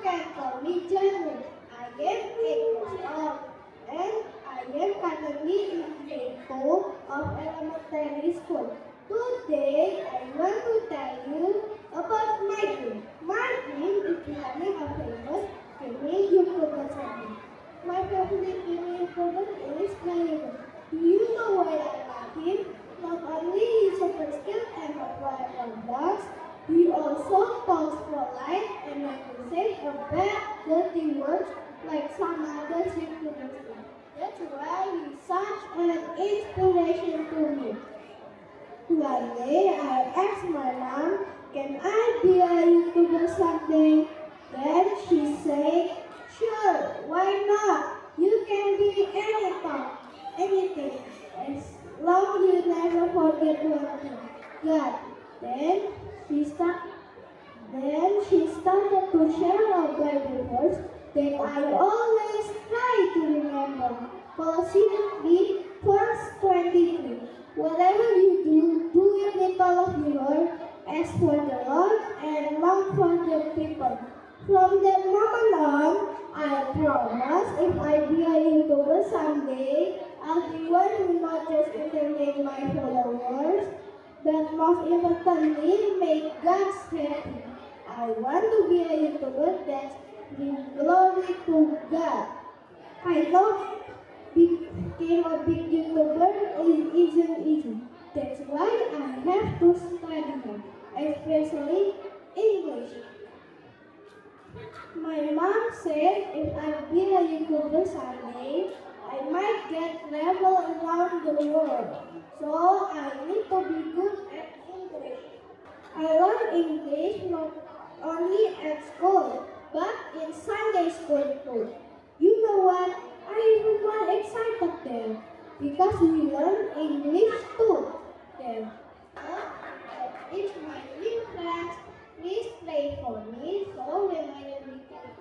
can call me Jeremy. I am 8 years old and I am currently in grade 4 of elementary school. Today I want to tell you about my dream. My dream is becoming a famous gaming YouTuber channel. My favorite gaming YouTuber is Naruto. Do you know why I like him? Not only his super skill and popular vlogs, he also talks polite and never says a bad, dirty words like some other YouTubers do. That's why he's such an inspiration to me. One day I asked my mom, can I be a YouTuber someday? Then she said, sure, why not? You can be anything, as long as you never forget one thing, God. Then she started to share a Bible verse that I always try to remember. Colossians 3, verse 23. Whatever you do, do it with all of your heart, as for the Lord and not for the people. From that moment on, I promise if I be a YouTuber someday, I'll be one who not just entertain my followers, but most importantly, make God happy. I want to be a YouTuber that gives glory to God. I know became a big YouTuber isn't easy. That's why I have to study more, especially English. My mom said if I be a YouTuber someday, I might get travel around the world. So I need to be good at English. I learn English not only at school, but in Sunday school too. You know what? I even more excited there because we learn English too there. If my new friends, please pray for me so when I become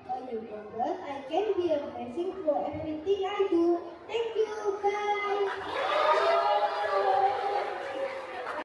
a YouTuber, I can be a blessing for everything I do. Thank you, guys.